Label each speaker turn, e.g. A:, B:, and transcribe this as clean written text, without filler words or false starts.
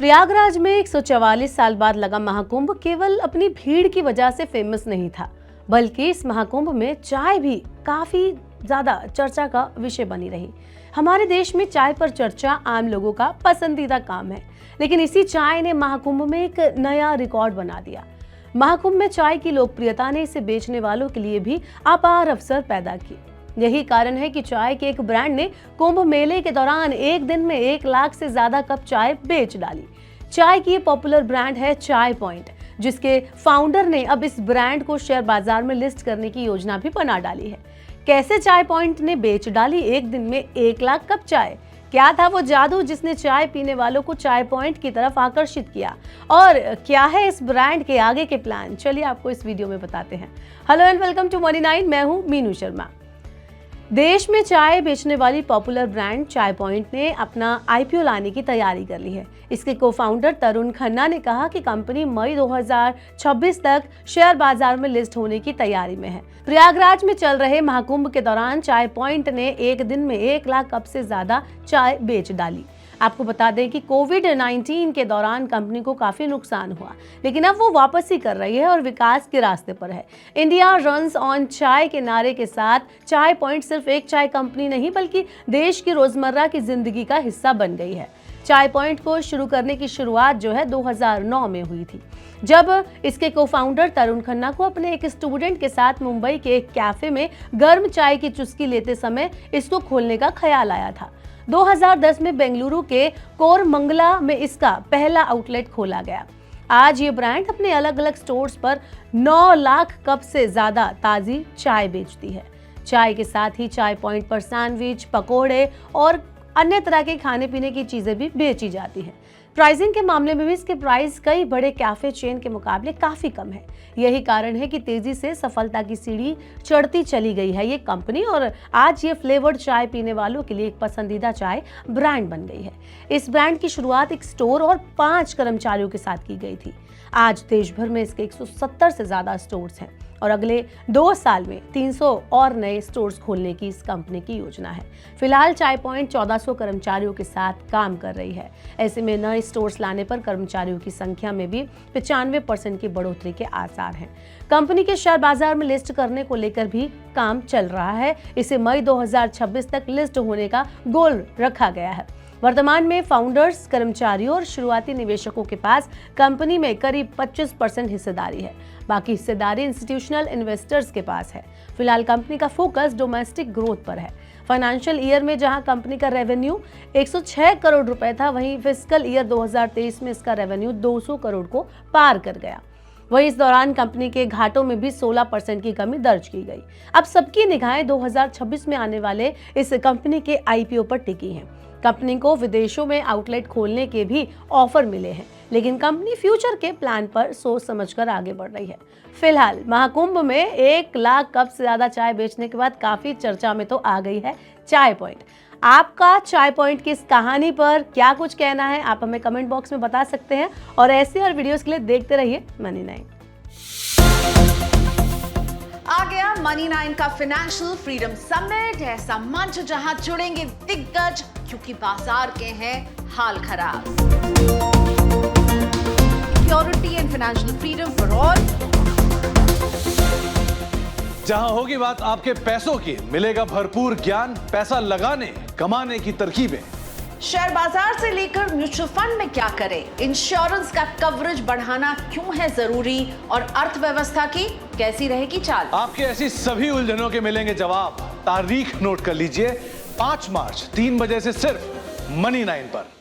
A: प्रयागराज में 144 साल बाद लगा महाकुंभ केवल अपनी भीड़ की वजह से फेमस नहीं था, बल्कि इस महाकुंभ में चाय भी काफी ज्यादा चर्चा का विषय बनी रही। हमारे देश में चाय पर चर्चा आम लोगों का पसंदीदा काम है, लेकिन इसी चाय ने महाकुंभ में एक नया रिकॉर्ड बना दिया। महाकुंभ में चाय की लोकप्रियता ने इसे बेचने वालों के लिए भी अपार अवसर पैदा किए। यही कारण है कि चाय के एक ब्रांड ने कुंभ मेले के दौरान एक दिन में 1 लाख से ज्यादा कप चाय बेच डाली। चाय की ये पॉपुलर ब्रांड है चाय पॉइंट, जिसके फाउंडर ने अब इस ब्रांड को शेयर बाजार में लिस्ट करने की योजना भी बना डाली है। कैसे चाय पॉइंट ने बेच डाली एक दिन में 1 लाख कप चाय? क्या था वो जादू जिसने चाय पीने वालों को चाय पॉइंट की तरफ आकर्षित किया, और क्या है इस ब्रांड के आगे के प्लान? चलिए आपको इस वीडियो में बताते हैं। Hello and welcome to money 9। मैं हूं मीनू शर्मा। देश में चाय बेचने वाली पॉपुलर ब्रांड चाय पॉइंट ने अपना आईपीओ लाने की तैयारी कर ली है। इसके को-फाउंडर तरुण खन्ना ने कहा कि कंपनी मई 2026 तक शेयर बाजार में लिस्ट होने की तैयारी में है। प्रयागराज में चल रहे महाकुंभ के दौरान चाय पॉइंट ने एक दिन में 1 लाख कप से ज्यादा चाय बेच डाली। आपको बता दें कि कोविड-19 के दौरान कंपनी को काफी नुकसान हुआ, लेकिन अब वो वापसी कर रही है और विकास के रास्ते पर है। इंडिया रन्स ऑन चाय के नारे के साथ चाय पॉइंट सिर्फ एक चाय कंपनी नहीं, बल्कि देश की रोजमर्रा की जिंदगी का हिस्सा बन गई है। चाय पॉइंट को शुरू करने की शुरुआत जो है 2009 में हुई थी, जब इसके को-फाउंडर तरुण खन्ना को अपने एक स्टूडेंट के साथ मुंबई के एक कैफे में गर्म चाय की चुस्की लेते समय इसको खोलने का ख्याल आया था। 2010 में बेंगलुरु के कोरमंगला में इसका पहला आउटलेट खोला गया। आज ये ब्रांड अपने अलग अलग स्टोर्स पर 9 लाख कप से ज्यादा ताजी चाय बेचती है। चाय के साथ ही चाय पॉइंट पर सैंडविच, पकोड़े और अन्य तरह के खाने पीने की चीजें भी बेची जाती हैं। प्राइसिंग के मामले में भी इसके प्राइस कई बड़े कैफे चेन के मुकाबले काफी कम है। यही कारण है कि तेजी से सफलता की सीढ़ी चढ़ती चली गई है ये कंपनी, और आज ये फ्लेवर्ड चाय पीने वालों के लिए एक पसंदीदा चाय ब्रांड बन गई है। इस ब्रांड की शुरुआत एक स्टोर और 5 कर्मचारियों के साथ की गई थी। आज देश भर में इसके 170 से ज्यादा स्टोर्स हैं और अगले 2 साल में 300 और नए स्टोर्स खोलने की इस कंपनी की योजना है। फिलहाल चाय पॉइंट 1400 कर्मचारियों के साथ काम कर रही है। ऐसे में नए स्टोर्स लाने पर कर्मचारियों की संख्या में भी 95% की बढ़ोतरी के आसार हैं। कंपनी के शेयर बाजार में लिस्ट करने को लेकर भी काम चल रहा है। इसे मई 2026 तक लिस्ट होने का गोल रखा गया है। वर्तमान में फाउंडर्स, कर्मचारियों और शुरुआती निवेशकों के पास कंपनी में करीब 25% हिस्सेदारी है। बाकी हिस्सेदारी इंस्टीट्यूशनल इन्वेस्टर्स के पास है। फिलहाल कंपनी का फोकस डोमेस्टिक ग्रोथ पर है। फाइनेंशियल ईयर में जहां कंपनी का रेवेन्यू 106 करोड़ रुपए था, वहीं फिस्कल ईयर 2023 में इसका रेवेन्यू 200 करोड़ को पार कर गया। वहीं इस दौरान कंपनी के घाटों में भी 16% की कमी दर्ज की गई। अब सबकी निगाहें 2026 में आने वाले इस कंपनी के आईपीओ पर टिकी हैं। कंपनी को विदेशों में आउटलेट खोलने के भी ऑफर मिले हैं, लेकिन कंपनी फ्यूचर के प्लान पर सोच समझकर आगे बढ़ रही है। फिलहाल महाकुंभ में 1 लाख कप से ज्यादा चाय बेचने के बाद काफी चर्चा में तो आ गई है चाय पॉइंट। आपका चाय पॉइंट की इस कहानी पर क्या कुछ कहना है, आप हमें कमेंट बॉक्स में बता सकते हैं। और ऐसे और वीडियोस के लिए देखते रहिए मनी 9।
B: आ गया मनी 9 का फाइनेंशियल फ्रीडम समिट, ऐसा मंच जहां जुड़ेंगे दिग्गज, क्योंकि बाजार के हैं हाल खराब। Security and financial freedom for all.
C: जहां होगी बात आपके पैसों की, मिलेगा भरपूर ज्ञान, पैसा लगाने कमाने की तरकीबें।
B: शेयर बाजार से लेकर म्यूचुअल फंड में क्या करें, इंश्योरेंस का कवरेज बढ़ाना क्यों है जरूरी, और अर्थव्यवस्था की कैसी रहेगी चाल।
C: आपके ऐसी सभी उलझनों के मिलेंगे जवाब। तारीख नोट कर लीजिए, 5 मार्च 3 बजे से सिर्फ मनी 9 पर।